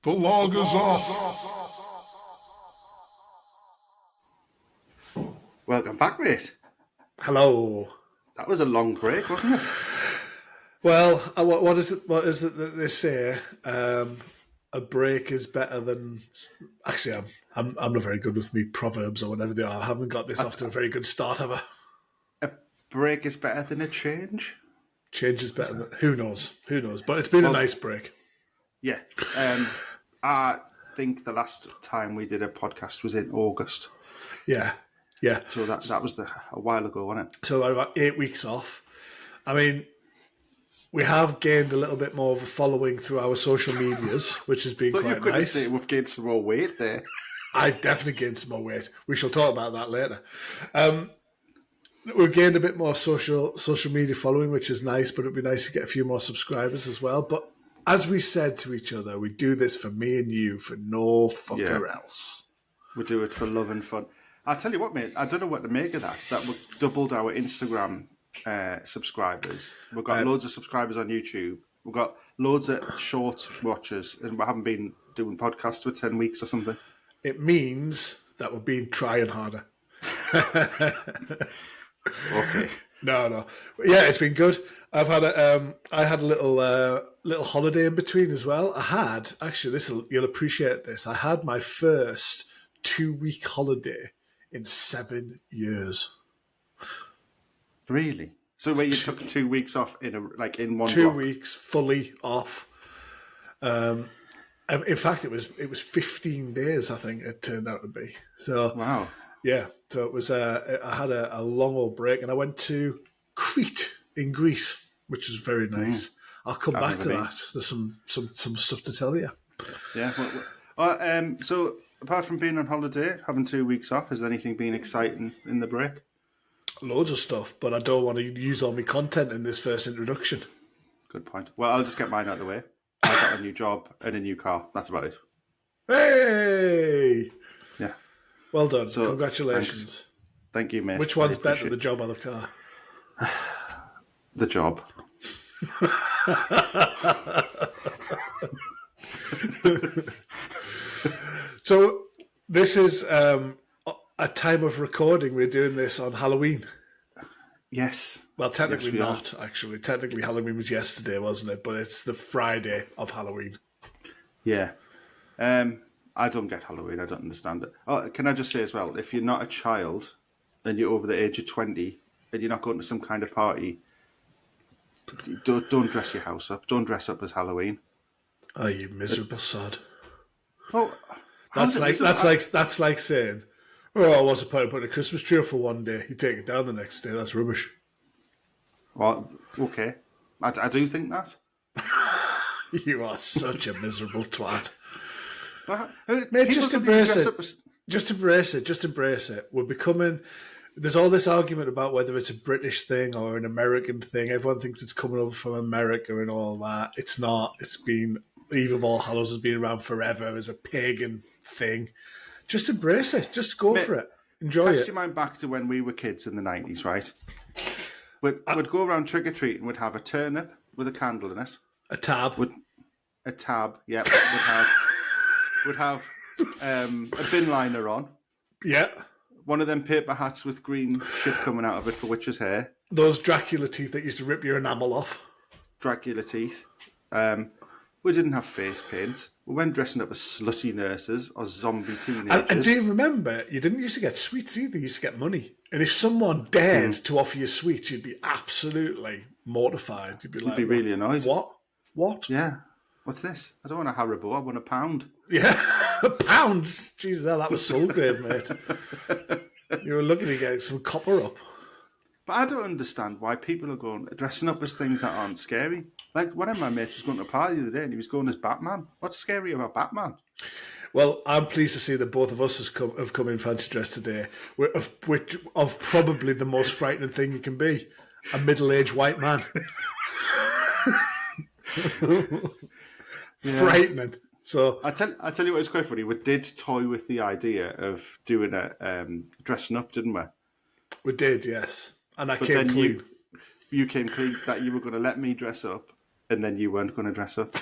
The log is off. Welcome back, mate. Hello. That was a long break, wasn't it? Well, what is it? What is it that they say? A break is better than. Actually, I'm not very good with me proverbs or whatever they are. I haven't got this off to a very good start, have I? A break is better than a change. Change is better than. Who knows? Who knows? But it's been a nice break. Yeah. I think the last time we did a podcast was in August. Yeah. So that was a while ago, wasn't it? So about 8 weeks off. I mean, we have gained a little bit more of a following through our social medias, which has been So quite you're going nice. to say we've gained some more weight there. I've definitely gained some more weight. We shall talk about that later. We've gained a bit more social media following, which is nice, but it'd be nice to get a few more subscribers as well. But as we said to each other, we do this for me and you, for no fucker else. We do it for love and fun. I'll tell you what, mate, I don't know what to make of that. That we've doubled our Instagram subscribers. We've got loads of subscribers on YouTube. We've got loads of short watchers, and we haven't been doing podcasts for 10 weeks or something. It means that we're being trying harder. Okay. No. Yeah, it's been good. I had a little holiday in between as well. I had actually you'll appreciate this. I had my first 2-week holiday in 7 years. Really? So where you took 2 weeks off in one 2 block? weeks fully off. In fact, it was 15 days. I think it turned out to be. So wow. Yeah, so it was. I had a long old break, and I went to Crete in Greece, which was very nice. I'll come back to that. There's some stuff to tell you. Yeah. So apart from being on holiday, having 2 weeks off, has anything been exciting in the break? Loads of stuff, but I don't want to use all my content in this first introduction. Good point. Well, I'll just get mine out of the way. I got a new job and a new car. That's about it. Hey! Yeah. Well done. So, congratulations. Thanks. Thank you, mate. Which one's better, the job or the car? The job. So this is a time of recording. We're doing this on Halloween. Yes. Well, technically not, actually. Technically, Halloween was yesterday, wasn't it? But it's the Friday of Halloween. Yeah. I don't get Halloween. I don't understand it. Oh, can I just say as well, if you're not a child and you're over the age of 20 and you're not going to some kind of party, don't dress your house up. Don't dress up as Halloween. Oh, you miserable sod. Oh, that's like saying, "Oh, I was supposed to put a Christmas tree up for one day. You take it down the next day. That's rubbish." Well, okay. I do think that. You are such a miserable twat. Mate, just embrace it. Just embrace it. We're becoming... There's all this argument about whether it's a British thing or an American thing. Everyone thinks it's coming over from America and all that. It's not. It's been... Eve of All Hallows has been around forever as a pagan thing. Just embrace it. Just go for it. Enjoy it. Cast your mind back to when we were kids in the 90s, right? We'd go around trick-or-treating. We'd have a turnip with a candle in it. A tab. A tab, yeah. Would have a bin liner on. Yeah. One of them paper hats with green shit coming out of it for witch's hair. Those Dracula teeth that used to rip your enamel off. Dracula teeth. We didn't have face paint. We went dressing up as slutty nurses or zombie teenagers. And do you remember, you didn't used to get sweets either, you used to get money. And if someone dared to offer you sweets, you'd be absolutely mortified. You'd be like, you'd be really annoyed. What? Yeah. What's this? I don't want a Haribo, I want a pound. Yeah, a pound? Jesus, that was Soulgrave, mate. You were looking to get some copper up. But I don't understand why people are dressing up as things that aren't scary. Like, one of my mates was going to a party the other day and he was going as Batman. What's scary about Batman? Well, I'm pleased to see that both of us have come in fancy dress today. Of probably the most frightening thing you can be, a middle-aged white man. Frightening. So I tell you what, it's quite funny. We did toy with the idea of doing a dressing up, didn't we? We did, yes. And I came clean. You came clean that you were going to let me dress up, and then you weren't going to dress up.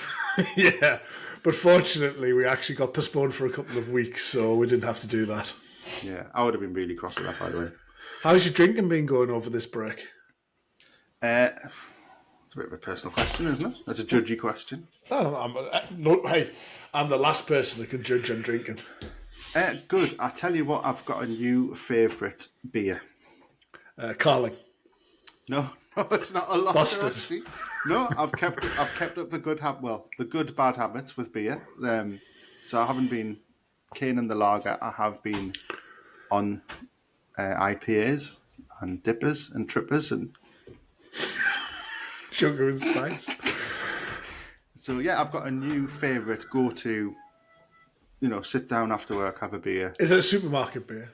Yeah, but fortunately, we actually got postponed for a couple of weeks, so we didn't have to do that. Yeah, I would have been really cross with that, by the way. How's your drinking been going over this break? It's a bit of a personal question, isn't it? That's a judgy question. Hey, I'm the last person that can judge on drinking. Good. I tell you what, I've got a new favourite beer. Carling. No, it's not a lot. Foster's. No, I've kept up the good bad habits with beer. So I haven't been caning the lager. I have been on IPAs and dippers and trippers and Sugar and spice. so yeah, I've got a new favourite go-to. Sit down after work, have a beer. Is it a supermarket beer?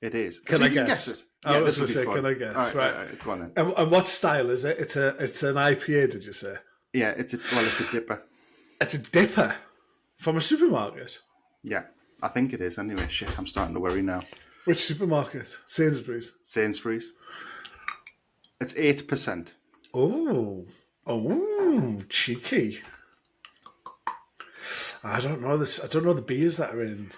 It is. Can So I you can guess? it. I Yeah, was this going will to say, be fun. can I guess? All Right. All right, go on then. And what style is it? It's an IPA, did you say? Yeah, it's a dipper. It's a dipper from a supermarket. Yeah, I think it is. Anyway, shit, I'm starting to worry now. Which supermarket? Sainsbury's. Sainsbury's. It's 8%. Oh, cheeky. I don't know this. I don't know the beers that are in.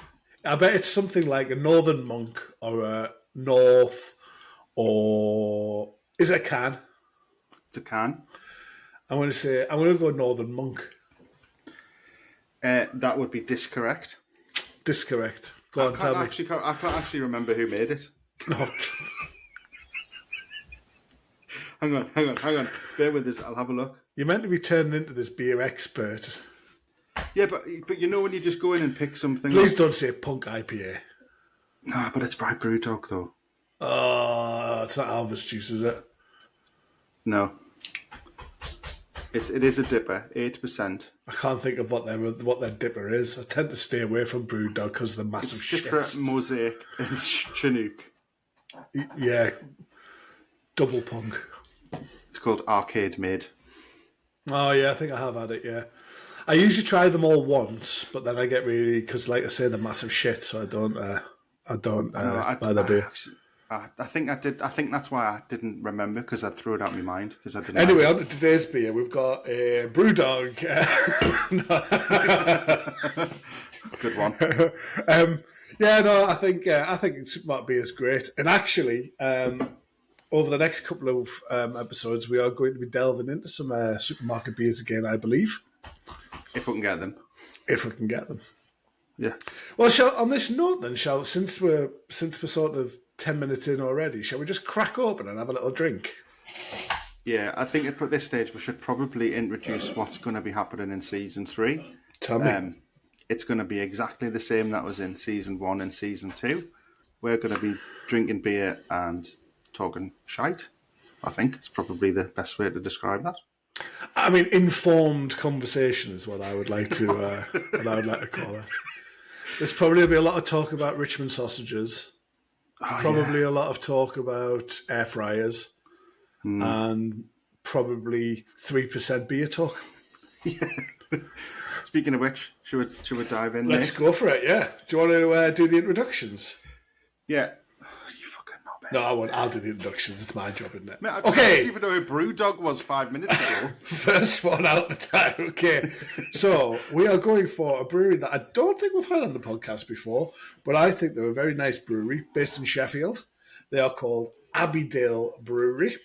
I bet it's something like a Northern Monk or a North, or is it a can? It's a can. I'm going to go Northern Monk. That would be discorrect. Discorrect. Go on, tell me. I can't actually remember who made it. No. Hang on. Bear with us. I'll have a look. You're meant to be turning into this beer expert. Yeah, but when you just go in and pick something. Please don't say punk IPA. No, but it's by Brewdog though. Oh, it's not Alva's juice, is it? No. It is a dipper, 8%. I can't think of what their dipper is. I tend to stay away from Brewdog because of the massive Citra, shits. Mosaic, and Chinook. Yeah, double punk. It's called Arcade Made. Oh yeah, I think I have had it. Yeah, I usually try them all once, but then I get really because, like I say, they're massive shit, so I don't buy the beer. I think I did. I think that's why I didn't remember because I'd throw it out of my mind because I didn't. Anyway, on to today's beer, we've got a Brewdog. Good one. I think supermarket beer is great, and actually, over the next couple of episodes, we are going to be delving into some supermarket beers again, I believe, if we can get them. If we can get them. Yeah. Well, on this note, then, since we're sort of 10 minutes in already, shall we just crack open and have a little drink? Yeah, I think at this stage we should probably introduce what's going to be happening in season 3. Tell me. It's going to be exactly the same that was in season 1 and season 2. We're going to be drinking beer and talking shite. I think it's probably the best way to describe that. I mean, informed conversation is what I would like to call it. There's probably be a lot of talk about Richmond sausages. Probably a lot of talk about air fryers, and probably 3% beer talk. Yeah. Speaking of which, should we dive in? Let's go for it. Yeah. Do you want to do the introductions? Yeah. You fucking knobhead. No, I won't. I'll do the introductions. It's my job, isn't it? Mate, I didn't even know who Brewdog was 5 minutes ago. First one out the time. Okay. So we are going for a brewery that I don't think we've had on the podcast before, but I think they're a very nice brewery based in Sheffield. They are called Abbeydale Brewery.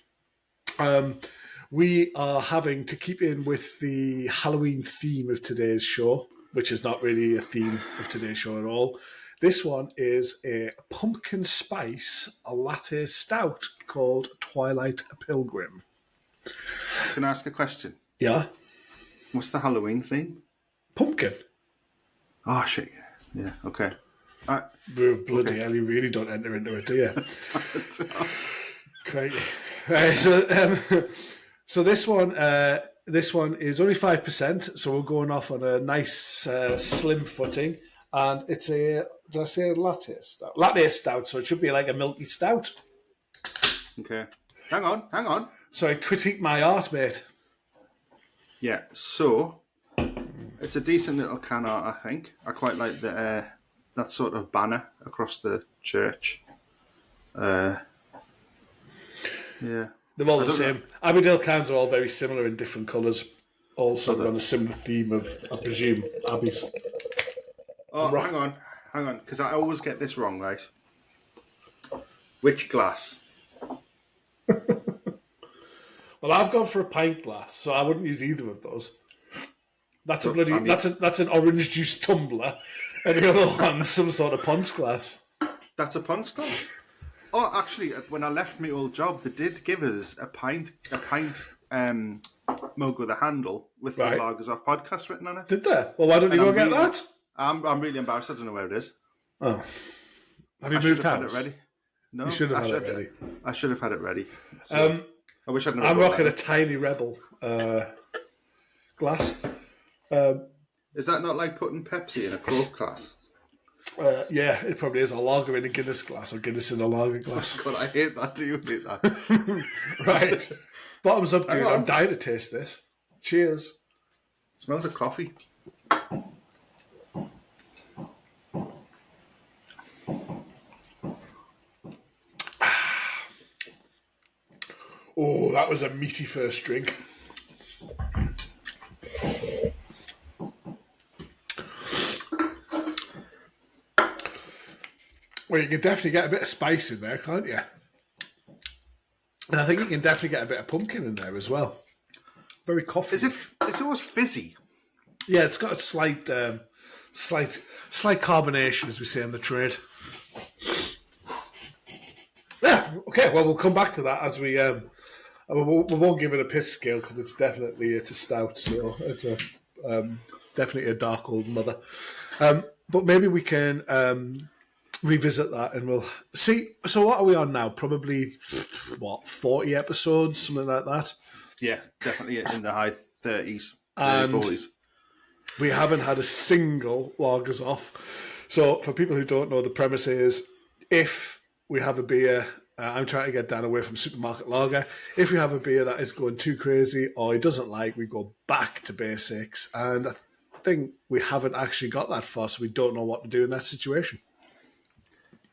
We are having to keep in with the Halloween theme of today's show, which is not really a theme of today's show at all. This one is a pumpkin spice latte stout called Twilight Pilgrim. Can I ask a question? Yeah? What's the Halloween theme? Pumpkin. Oh, shit, yeah. Yeah, okay. All right. Bloody hell, you really don't enter into it, do you? Crikey. So this one is only 5%, so we're going off on a nice slim footing, and it's did I say latte stout? Latte stout, so it should be like a milky stout. Okay. Hang on. Sorry, critique my art, mate. Yeah, so it's a decent little can art, I think. I quite like that sort of banner across the church. Yeah. They're all the same. Abbeydale cans are all very similar in different colours. also on a similar theme of, I presume, Abby's. Oh, hang on, because I always get this wrong, right? Which glass? Well, I've gone for a pint glass, so I wouldn't use either of those. That's that's an orange juice tumbler, and the other one's some sort of Ponce glass. That's a Ponce glass. Oh, actually, when I left my old job, they did give us a pint mug with a handle with the Lagers Off podcast written on it. Did they? Well, why don't you go get that? I'm really embarrassed. I don't know where it is. Oh, have you moved house? Had it ready. No, you should have had it ready. I should have had it ready. So, I wish I'd never. I'm rocking a tiny Rebel glass. Is that not like putting Pepsi in a Coke glass? Yeah, it probably is. A lager in a Guinness glass or Guinness in a lager glass. God, I hate that. Do you hate that? Right. Bottoms up, dude. I'm dying to taste this. Cheers. It smells of coffee. Oh, that was a meaty first drink. Well, you can definitely get a bit of spice in there, can't you? And I think you can definitely get a bit of pumpkin in there as well. Very coffee. It's almost fizzy. Yeah, it's got a slight carbonation, as we say in the trade. Yeah. Okay. Well, we'll come back to that as we. We won't give it a piss scale because it's a stout, so it's definitely a dark old mother. But maybe we can revisit that and we'll see. So what are we on now? Probably 40 episodes, something like that. Yeah, definitely in the high 30s, and 40s. We haven't had a single Lagers Off. So for people who don't know, the premise is if we have a beer. I'm trying to get Dan away from supermarket lager. If we have a beer that is going too crazy or he doesn't like, we go back to basics. And I think we haven't actually got that far, so we don't know what to do in that situation.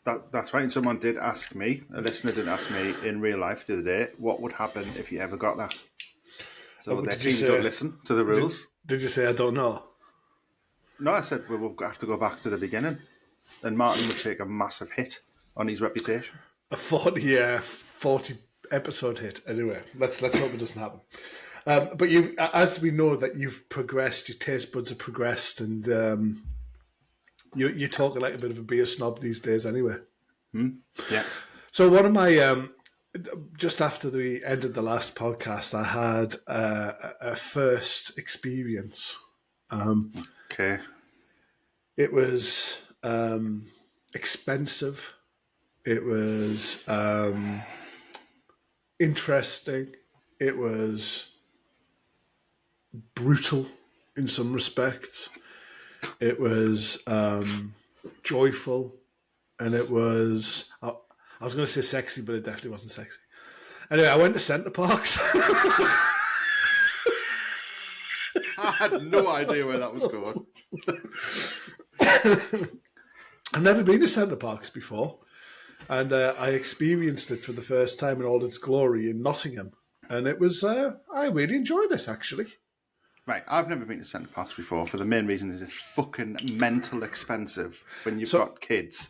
That's right. And someone did ask me, a listener did ask me in real life the other day, what would happen if you ever got that? So they clearly don't listen to the rules. Did you say, I don't know? No, I said, well, we'll have to go back to the beginning. And Martin would take a massive hit on his reputation. A 40 episode hit. Anyway, let's hope it doesn't happen. But you've, as we know that you've progressed, your taste buds have progressed, and you're talking like a bit of a beer snob these days. Anyway, yeah. So one of my just after the end of the last podcast, I had a first experience. Okay. It was expensive. It was interesting. It was brutal in some respects. It was joyful. And it was... I was going to say sexy, but it definitely wasn't sexy. Anyway, I went to Centre Parks. I had no idea where that was going. I've never been to Centre Parks before. And I experienced it for the first time in all its glory in Nottingham. And it was, I really enjoyed it, actually. Right, I've never been to Centre Parks before for the main reason is it's fucking mental expensive when you've got kids.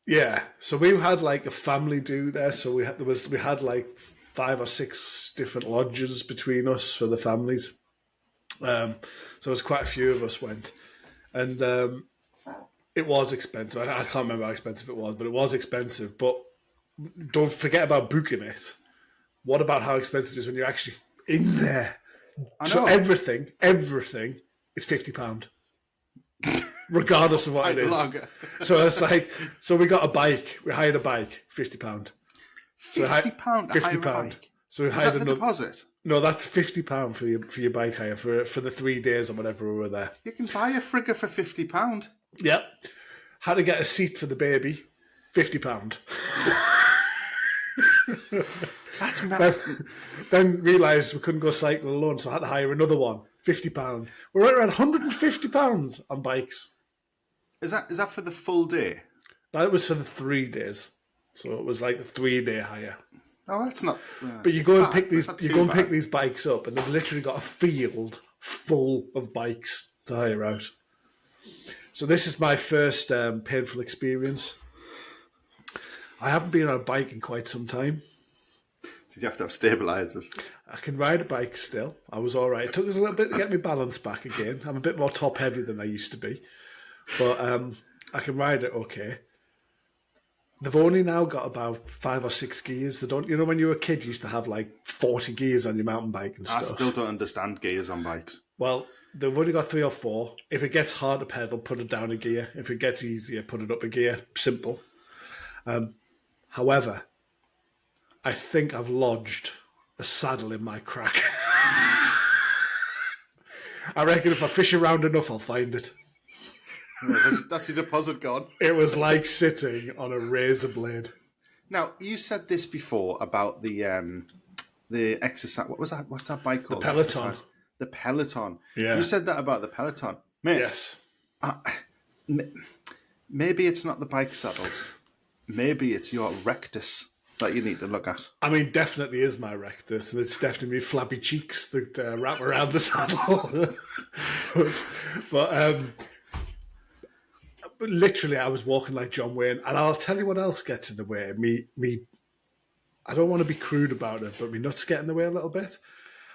Yeah, so we had like a family do there. So we had like 5 or 6 different lodges between us for the families. So it was quite a few of us went. And... it was expensive. I can't remember how expensive it was, but it was expensive. But don't forget about booking it. What about how expensive it is when you're actually in there? So everything is £50, regardless of what it is. So it's like, so we got a bike. We hired a bike, £50. So £50. £50. So we hired the deposit. No, that's £50 for your bike hire for the 3 days or whatever we were there. You can buy a frigger for £50. Yep. Had to get a seat for the baby, £50. That's mad. Then realised we couldn't go cycling alone, so I had to hire another one, £50. We're right around £150 on bikes. Is that for the full day? That was for the 3 days, so it was like a 3-day hire. Oh, that's not. But you go and pick these. You go and pick these bikes up, and they've literally got a field full of bikes to hire out. So this is my first painful experience. I haven't been on a bike in quite some time. Did you have to have stabilizers? I can ride a bike still. I was all right. It took us a little bit to get my balance back again. I'm a bit more top heavy than I used to be, but I can ride it okay. They've only now got about 5 or 6 gears. They don't, you know, when you were a kid, you used to have like 40 gears on your mountain bike and stuff. I still don't understand gears on bikes. Well, they've only got 3 or 4. If it gets hard to pedal, put it down a gear. If it gets easier, put it up a gear. Simple. However, I think I've lodged a saddle in my crack. I reckon if I fish around enough, I'll find it. That's your deposit gone. It was like sitting on a razor blade. Now, you said this before about the exercise. What was that? What's that bike called? The Peloton. Exercise. The Peloton. Yeah. You said that about the Peloton. Mate, Yes. Maybe it's not the bike saddles. Maybe it's your rectus that you need to look at. I mean, definitely is my rectus, and it's definitely me flabby cheeks that wrap around the saddle. but literally, I was walking like John Wayne, and I'll tell you what else gets in the way. Me. I don't want to be crude about it, but my nuts get in the way a little bit.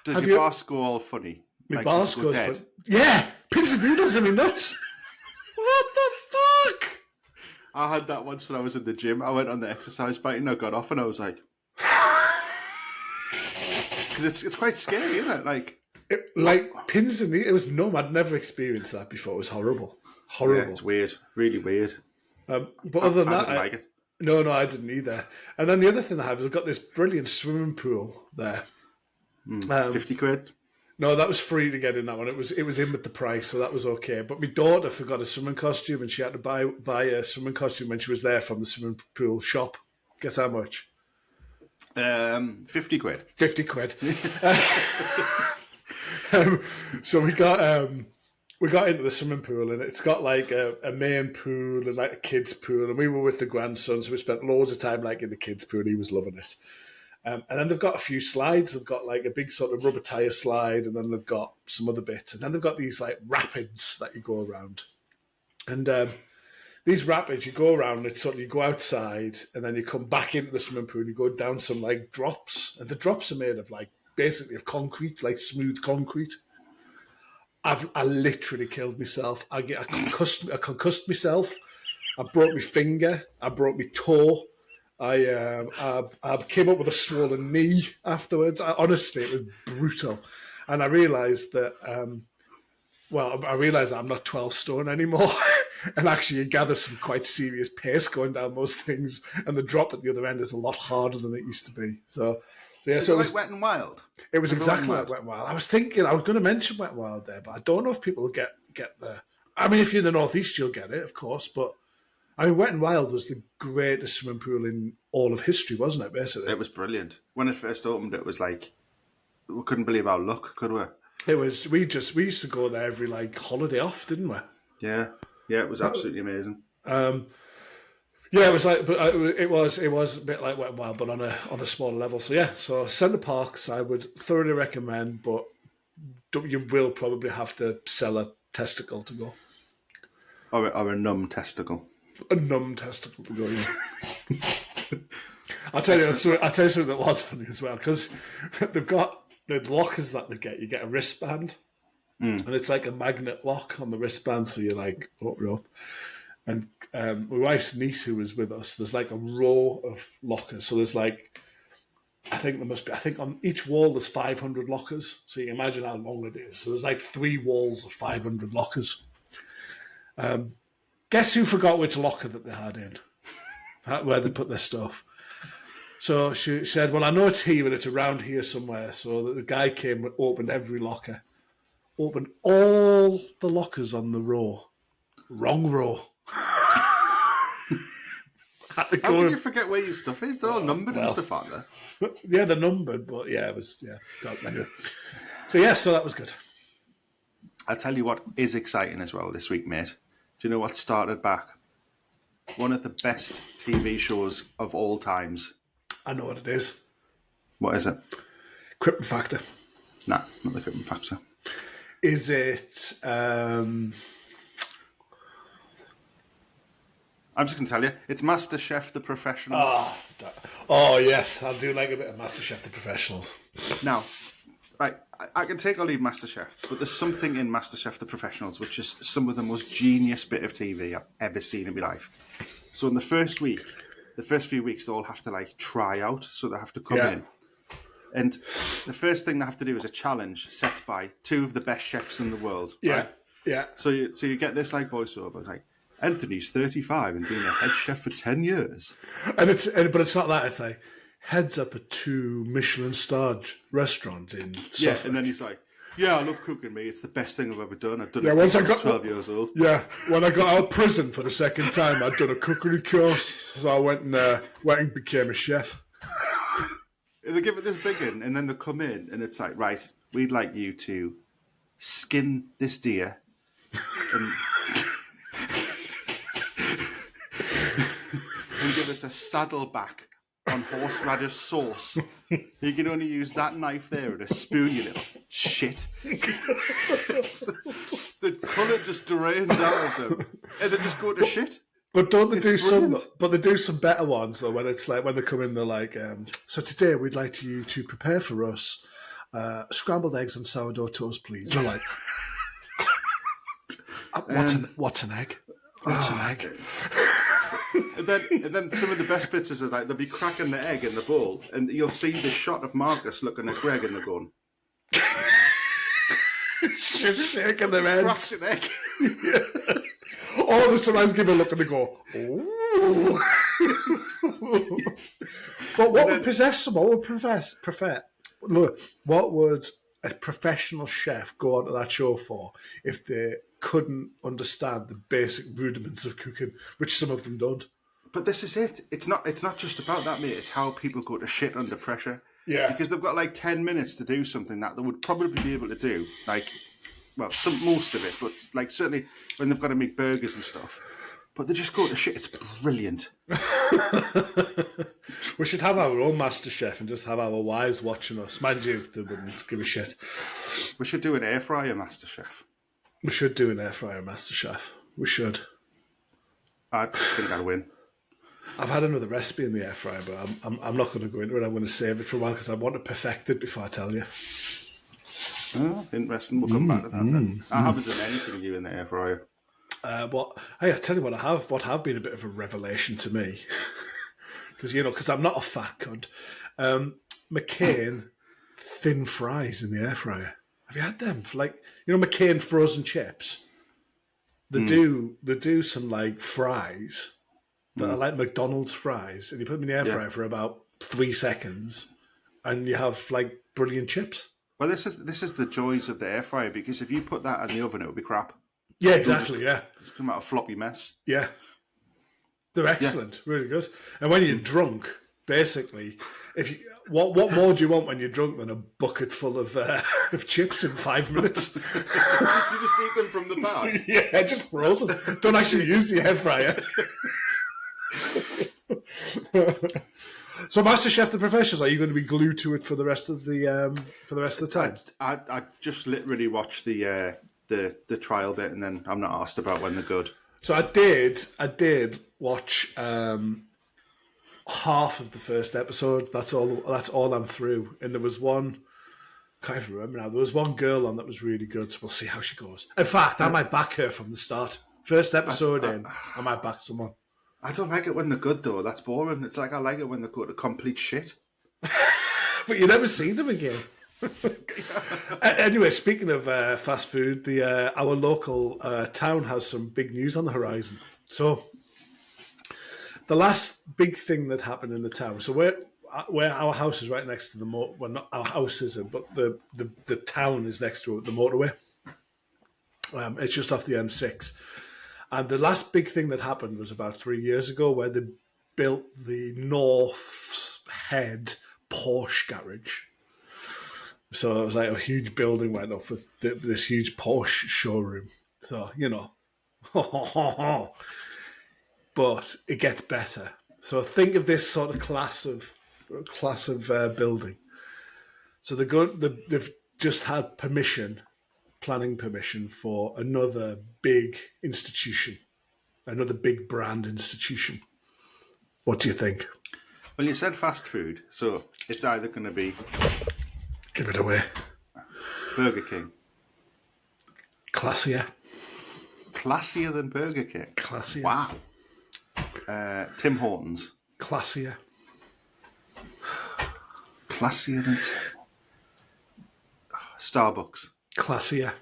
Does your bar go all funny? My Like, bar does it go goes dead? yeah, pins and needles in my nuts. What the fuck? I had that once when I was in the gym. I went on the exercise bike and I got off and I was like... Because it's quite scary, isn't it? Like pins and needles. It was numb. I'd never experienced that before. It was horrible. Horrible. Yeah, it's weird. Really weird. But other than I that, didn't like it. No, I didn't either. And then the other thing I have is I've got this brilliant swimming pool there. 50 quid? No, that was free to get in that one. It was in with the price, so that was okay. But my daughter forgot a swimming costume, and she had to buy a swimming costume when she was there from the swimming pool shop. Guess how much? 50 quid. 50 quid. So we got into the swimming pool, and it's got like a main pool and like a kids pool, and we were with the grandson, so we spent loads of time like in the kids pool. He was loving it. And then they've got a few slides. They've got like a big sort of rubber tire slide, and then they've got some other bits, and then they've got these like rapids that you go around. And these rapids, you go around. It's sort of you go outside, and then you come back into the swimming pool. And you go down some like drops, and the drops are made of like basically of concrete, like smooth concrete. I literally killed myself. I concussed myself. I broke my finger. I broke my toe. I came up with a swollen knee afterwards. Honestly, it was brutal. And I realised that, I realised that I'm not 12 stone anymore. And actually, you gather some quite serious pace going down those things. And the drop at the other end is a lot harder than it used to be. So yeah, so it was Wet and Wild. It was exactly like Wet and Wild. I was thinking I was going to mention Wet and Wild there, but I don't know if people get there. I mean, if you're in the Northeast, you'll get it, of course. But I mean, Wet and Wild was the greatest swimming pool in all of history, wasn't it? Basically, it was brilliant. When it first opened, it was like we couldn't believe our luck, could we? It was. We used to go there every like holiday off, didn't we? Yeah, it was absolutely amazing. Yeah, it was like, but it was a bit like Wet and Wild, but on a smaller level. So yeah, so Centre Parks I would thoroughly recommend, but you will probably have to sell a testicle to go, or a numb testicle. A numb testicle to go. Yeah. I'll tell you something that was funny as well, because they've got the lockers that they get. You get a wristband, and it's like a magnet lock on the wristband, so you're like open up. And my wife's niece, who was with us, there's like a row of lockers. So there's like, I think on each wall there's 500 lockers. So you can imagine how long it is. So there's like 3 walls of 500 lockers. Guess who forgot which locker that they had in? Where they put their stuff. So she said, well, I know it's here and it's around here somewhere. So the guy came and opened every locker. Opened all the lockers on the row. Wrong row. How can you forget where your stuff is? They're all numbered and stuff, aren't they? Yeah, they're numbered, but yeah, it was, anyway. So yeah, so that was good. I'll tell you what is exciting as well this week, mate. Do you know what started back? One of the best TV shows of all times. I know what it is. What is it? Crippen Factor. Nah, not the Crippen Factor. Is it? I'm just going to tell you, it's Masterchef The Professionals. Oh, yes, I do like a bit of MasterChef The Professionals. Now, I can take or leave Masterchef, but there's something in Masterchef The Professionals which is some of the most genius bit of TV I've ever seen in my life. So in the first few weeks, they all have to like try out, so they have to come in. And the first thing they have to do is a challenge set by two of the best chefs in the world. Yeah, right? yeah. So you get this like voiceover, like, Anthony's 35 and been a head chef for 10 years. But it's not that. It's like, heads up a 2 Michelin-starred restaurant in Suffolk. Yeah, and then he's like, yeah, I love cooking, mate. It's the best thing I've ever done. I've done it since I was 12 years old. Yeah, when I got out of prison for the second time, I'd done a cookery course, so I went and became a chef. And they give it this big one, and then they come in, and it's like, right, we'd like you to skin this deer and give us a saddleback on horseradish sauce. You can only use that knife there and a spoon, you little shit. The colour just drains out of them, and they just go to shit. But don't they do brilliant. But they do some better ones though. When it's like when they come in, they're like, "So today we'd like you to prepare for us scrambled eggs and sourdough toast, please." They're like, "What's an egg? What's an egg?" And then some of the best bits is like they'll be cracking the egg in the bowl, and you'll see the shot of Marcus looking at Greg and they're going, shaking their heads. Crack an egg. Yeah. All the sometimes give a look and they go, "Ooh." But what would possess them? What would prefer? Look, what would a professional chef go onto that show for if they couldn't understand the basic rudiments of cooking, which some of them don't? But this is it. It's not just about that, mate. It's how people go to shit under pressure. Yeah. Because they've got like 10 minutes to do something that they would probably be able to do. Like, well, most of it, but like certainly when they've got to make burgers and stuff. But they just go to shit. It's brilliant. We should have our own MasterChef and just have our wives watching us. Mind you, they wouldn't give a shit. We should do an air fryer MasterChef. We should do an air fryer MasterChef. We should. I think I'll win. I've had another recipe in the air fryer, but I'm not going to go into it. I'm going to save it for a while because I want to perfect it before I tell you. Oh, interesting. We'll come back to that then. I haven't done anything new in the air fryer. Hey, I tell you what, what have been a bit of a revelation to me, because I'm not a fat cunt. McCain thin fries in the air fryer. Have you had them? For like, McCain frozen chips. They do some like fries that are like McDonald's fries, and you put them in the air fryer for about 3 seconds, and you have like brilliant chips. Well, this is the joys of the air fryer, because if you put that in the oven, it would be crap. Yeah, exactly. It's come out a floppy mess. Yeah, they're excellent, really good. And when you're drunk, basically, what more do you want when you're drunk than a bucket full of chips in 5 minutes? You just eat them from the bag. Yeah, just frozen. Don't actually use the air fryer. So, MasterChef The Professionals, are you going to be glued to it for the rest of the time? I just literally watched the trial bit, and then I'm not asked about when they're good. So I did watch half of the first episode. That's all I'm through. And there was one, can't even remember now. There was one girl on that was really good. So we'll see how she goes. In fact, I might back her from the start. First episode I might back someone. I don't like it when they're good though. That's boring. It's like I like it when they go to complete shit. But you never see them again. Anyway, speaking of fast food, our local town has some big news on the horizon. So, the last big thing that happened in the town. So, where our house is right next to the motor. Well, not our house isn't, but the town is next to the motorway. It's just off the M6, and the last big thing that happened was about 3 years ago, where they built the North's Head Porsche garage. So it was like a huge building went up with this huge Porsche showroom. So, but it gets better. So think of this sort of class of building. So they've just had planning permission for another big institution, another big brand institution. What do you think? Well, you said fast food, so it's either going to be Give it away. Burger King. Classier. Classier than Burger King. Classier. Wow. Tim Hortons. Classier. Classier than Starbucks. Classier.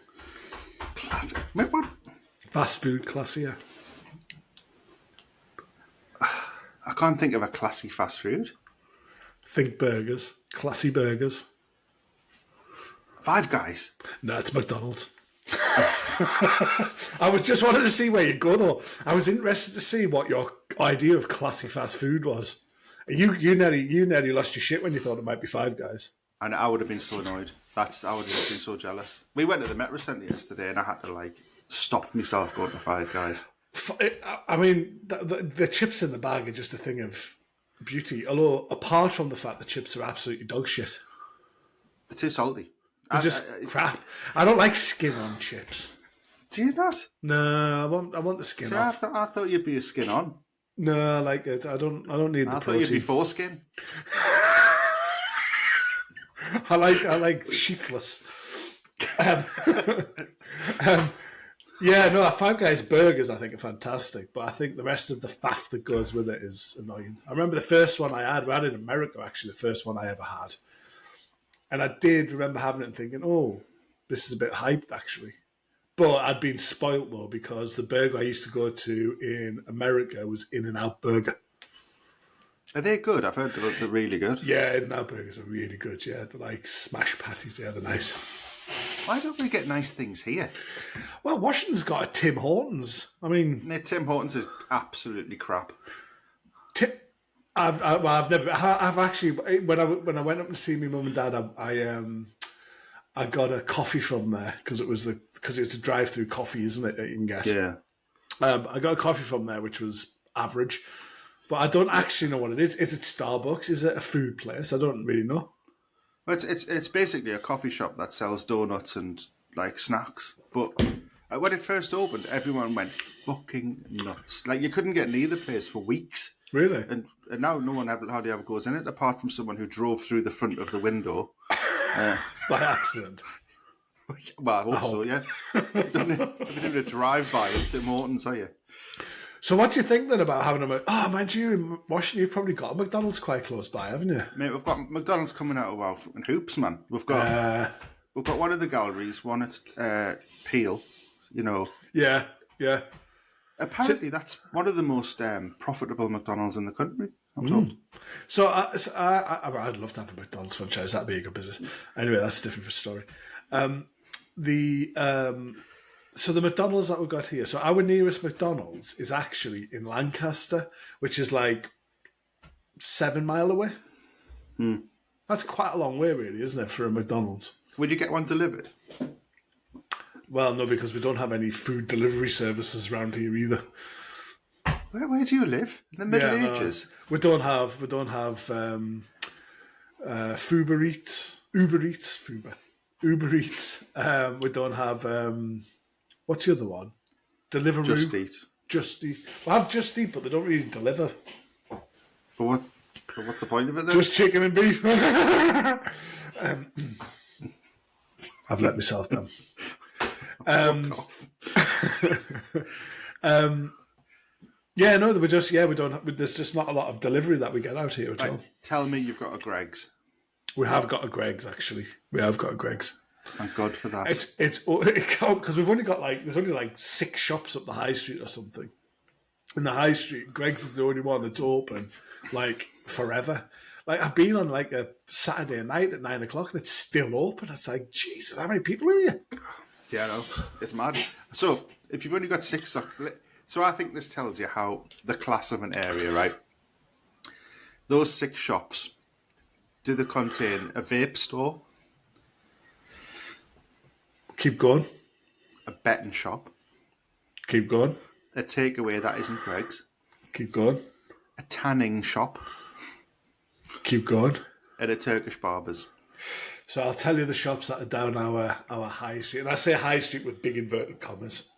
Classic. Wait, what? Fast food classier. I can't think of a classy fast food. Think burgers. Classy burgers. Five Guys. No, it's McDonald's. I was just wanted to see where you go though. I was interested to see what your idea of classy fast food was. You nearly lost your shit when you thought it might be Five Guys. And I would have been so annoyed. I would have been so jealous. We went to the Metro Centre yesterday and I had to stop myself going to Five Guys. I mean, the chips in the bag are just a thing of beauty. Although, apart from the fact the chips are absolutely dog shit. They're too salty. They're just crap. I don't like skin on chips. Do you not? No, I want the skin See, off. I thought you'd be a skin on. No, I like it. I don't need the I thought protein. you'd be foreskin. I like sheethless. Yeah, no, Five Guys burgers I think are fantastic, but I think the rest of the faff that goes with it is annoying. I remember the first one I had in America, actually, the first one I ever had. And I did remember having it and thinking, oh, this is a bit hyped, actually. But I'd been spoilt, though, because the burger I used to go to in America was In-N-Out Burger. Are they good? I've heard they're really good. Yeah, In-N-Out Burgers are really good, yeah. They're like smash patties, yeah, they're nice. Why don't we get nice things here? Well, Washington's got a Tim Hortons. I mean... Tim Hortons is absolutely crap. I've actually, when I went up to see my mum and dad, I got a coffee from there because it's a drive-through coffee, isn't it? You can guess. Yeah. I got a coffee from there, which was average, but I don't actually know what it is. Is it Starbucks? Is it a food place? I don't really know. Well, it's basically a coffee shop that sells donuts and snacks. But when it first opened, everyone went fucking nuts. You couldn't get near the place for weeks. Really? And now no one hardly ever goes in it, apart from someone who drove through the front of the window. By accident. Well, I hope so, yeah. You don't need to drive by at Tim Hortons, are you? So what do you think then about having mind you, in Washington, you've probably got a McDonald's quite close by, haven't you? Mate, we've got McDonald's coming out of our fucking hoops, man. We've got one in the galleries, one at Peel, Yeah. Apparently, that's one of the most profitable McDonald's in the country, I'm told. So I'd love to have a McDonald's franchise. That'd be a good business. Anyway, that's a different story. So the McDonald's that we've got here. So our nearest McDonald's is actually in Lancaster, which is 7 miles away. That's quite a long way, really, isn't it, for a McDonald's? Would you get one delivered? Well, no, because we don't have any food delivery services around here either. Where do you live? In the Middle Ages? We don't have Fuber Eats, Uber Eats, Fuber, Uber Eats. We don't have what's the other one? Deliveroo. Just Eat. Just Eat. We have Just Eat, but they don't really deliver. But what's the point of it then? Just chicken and beef. I've let myself down. Yeah, no, we don't. There's just not a lot of delivery that we get out here at all. Tell me you've got a Greg's. We have got a Greg's, actually. We have got a Greg's. Thank God for that. It's because we've only got there's only 6 shops up the high street or something. In the high street, Greg's is the only one that's open forever. I've been on a Saturday night at 9 o'clock and it's still open. It's Jesus, how many people are here? Yeah, I know. It's mad. So, if you've only got 6... So I think this tells you how the class of an area, right? Those 6 shops, do they contain a vape store? Keep going. A betting shop? Keep going. A takeaway that isn't Greg's? Keep going. A tanning shop? Keep going. And a Turkish barber's? So I'll tell you the shops that are down our high street. And I say high street with big inverted commas.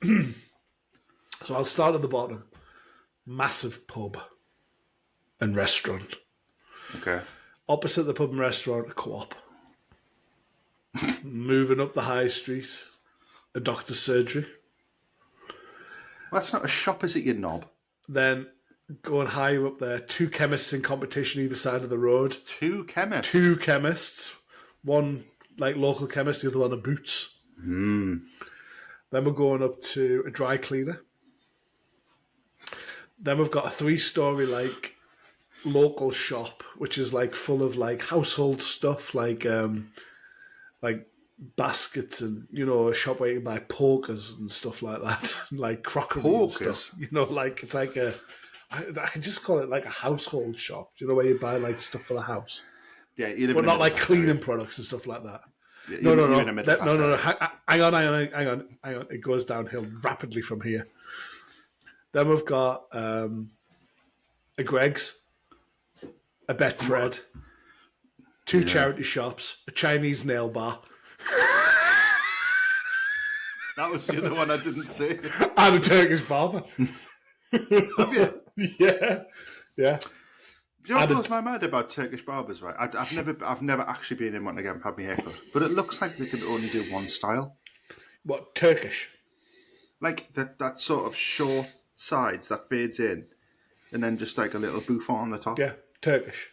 So I'll start at the bottom. Massive pub and restaurant. Okay. Opposite the pub and restaurant, a co-op. Moving up the high street, a doctor's surgery. Well, that's not a shop, is it, you knob? Then going higher up there, 2 chemists in competition either side of the road. 2 chemists? 2 chemists. One like local chemist, the other one a Boots. Mm. Then we're going up to a dry cleaner. Then we've got a 3-story like local shop, which is like full of like household stuff, like baskets and a shop where you can buy pokers and stuff like that, like crockery and stuff. Like it's like I can just call it like a household shop. Where you buy like stuff for the house. Yeah, but not like cleaning products and stuff like that. Yeah, No. Hang on. It goes downhill rapidly from here. Then we've got a Greg's, a Betfred, 2 charity shops, a Chinese nail bar. That was the other one I didn't see. And a Turkish barber. Have you? Yeah. Do you know what blows my mind about Turkish barbers, right? I've never actually been in one again, had my haircut. But it looks like they can only do one style. What, Turkish? Like that sort of short sides that fades in, and then just like a little bouffant on the top. Yeah, Turkish.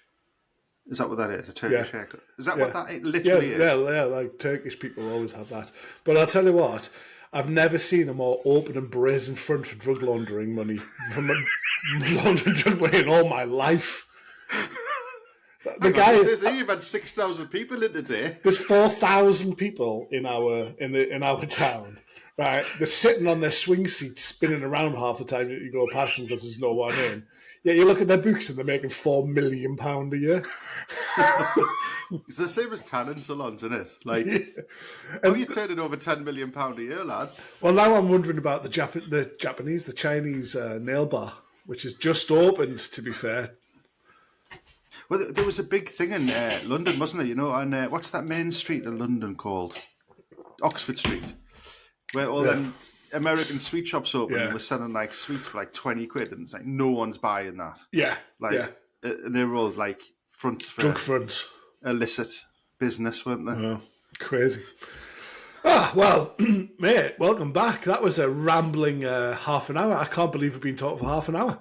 Is that what that is? A Turkish haircut? Is that what that literally is? Yeah, like Turkish people always have that. But I'll tell you what, I've never seen a more open and brazen front for drug laundering money laundering drug money in all my life. The guy says you've had 6,000 people in today. There's 4,000 people in our town. Right, they're sitting on their swing seats, spinning around half the time that you go past them because there's no one in. Yeah, you look at their books and they're making £4 million a year. It's the same as tanning salons, isn't it? Like, how are you turning over £10 million a year, lads? Well, now I'm wondering about the Chinese nail bar, which has just opened, to be fair. Well, there was a big thing in London, wasn't there? On what's that main street in London called? Oxford Street. Where all them American sweet shops open and we're selling like sweets for like 20 quid, and it's like no one's buying that. Yeah. They were all like fronts for drug fronts, illicit business, weren't they? Oh, crazy. Well, mate, welcome back. That was a rambling half an hour. I can't believe we've been talking for half an hour.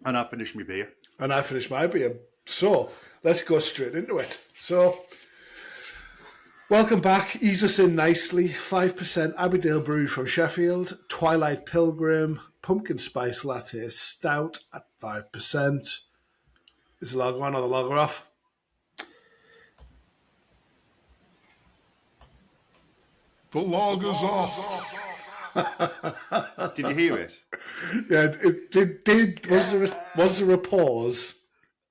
And I finished my beer. And I finished my beer. So let's go straight into it. So. Welcome back. Ease us in nicely. 5% Abbeydale Brew from Sheffield. Twilight Pilgrim. Pumpkin Spice Latte Stout at 5%. Is the lager on or the lager off? The lager's off. Did you hear it? Yeah, it did. Was there a pause?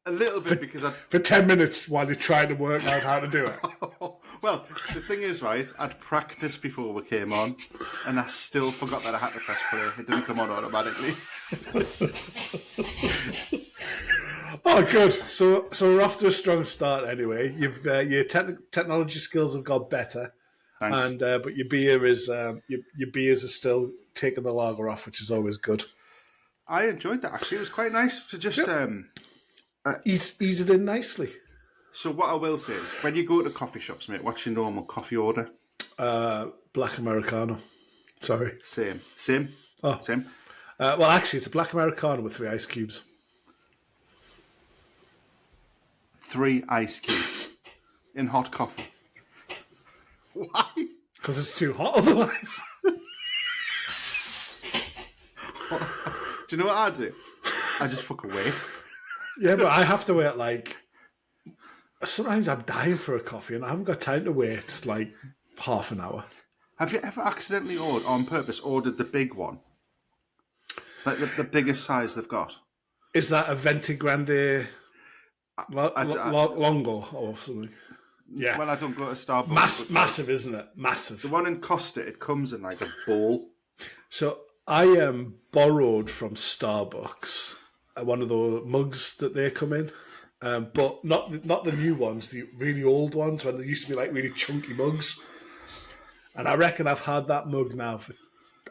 A little bit because for 10 minutes while you're trying to work out how to do it. Well, the thing is, right, I'd practiced before we came on, and I still forgot that I had to press play. It didn't come on automatically. Oh, good. So we're off to a strong start anyway. Your technology skills have got better. Thanks. And but your beer is your beers are still taking the lager off, which is always good. I enjoyed that actually. It was quite nice to just ease it in nicely. So what I will say is, when you go to coffee shops, mate, what's your normal coffee order? Black Americano. Sorry. Same. Oh. Same. Well, actually, it's a black Americano with 3 ice cubes. 3 ice cubes in hot coffee. Why? Because it's too hot otherwise. Do you know what I do? I just fucking wait. Yeah, but I have to wait like... Sometimes I'm dying for a coffee and I haven't got time to wait like half an hour. Have you ever accidentally on purpose ordered the big one? Like the biggest size they've got? Is that a Venti Grande Longo or something? Yeah. Well, I don't go to Starbucks. Massive, isn't it? Massive. The one in Costa, it comes in like a bowl. So I borrowed from Starbucks one of the mugs that they come in. but not the new ones, the really old ones when they used to be like really chunky mugs. And I reckon I've had that mug now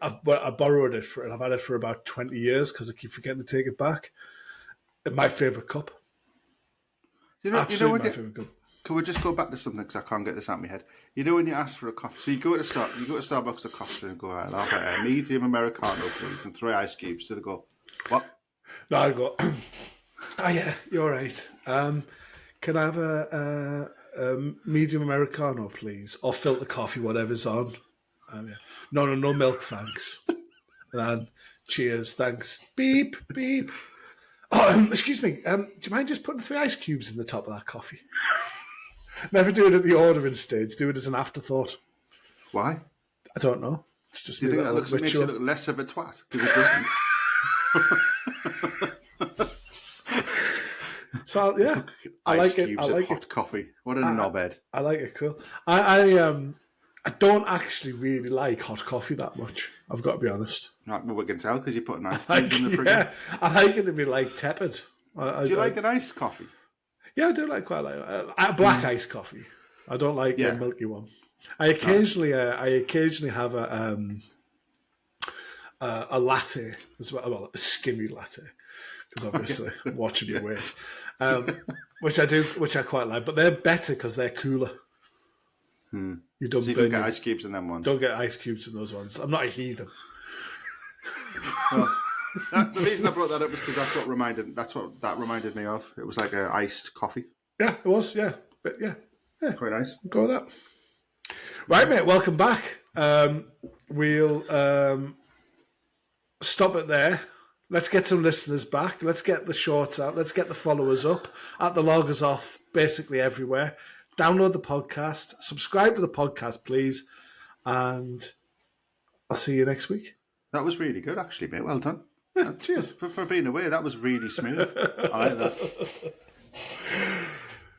I borrowed it and I've had it for about 20 years because I keep forgetting to take it back. My favourite cup. Absolutely my favourite cup. Can we just go back to something because I can't get this out of my head? You know when you ask for a coffee, so you go to Starbucks or Costa and go, I'll have a medium Americano, please, and 3 ice cubes. Do they go, what? No, I go, yeah, you're right. Can I have a medium Americano, please? Or filter coffee, whatever's on. Yeah. No milk, thanks. And cheers, thanks. Beep, beep. Oh, excuse me. Do you mind just putting 3 ice cubes in the top of that coffee? Never do it at the ordering stage. Do it as an afterthought. Why? I don't know. It's just do you think that makes you look less of a twat? Because it doesn't. So yeah, I ice like cubes it. I like hot coffee. What a knobhead! I like it. Cool. I don't actually really like hot coffee that much. I've got to be honest. Right, well, we can tell because you put an ice cube in the fridge. Yeah, I like it to be like tepid. Do you like an iced coffee? Yeah, I do like quite like black iced coffee. I don't like a milky one. I occasionally have a latte as well, a skinny latte, because obviously watching your weight, which I quite like. But they're better because they're cooler. You don't get ice cubes in them ones. Don't get ice cubes in those ones. I'm not a heathen. Well, the reason I brought that up was because that's what that reminded me of. It was like an iced coffee. Yeah, it was. Yeah, but yeah. Quite nice. Go with that. Right, mate. Welcome back. We'll stop it there. Let's get some listeners back. Let's get the shorts out. Let's get the followers up. At the loggers off, basically everywhere. Download the podcast. Subscribe to the podcast, please. And I'll see you next week. That was really good, actually, mate. Well done. Cheers. For being away, that was really smooth. I like that.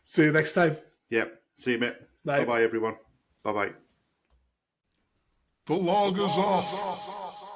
See you next time. Yep. See you, mate. Bye. Bye-bye, everyone. Bye-bye. The log is off.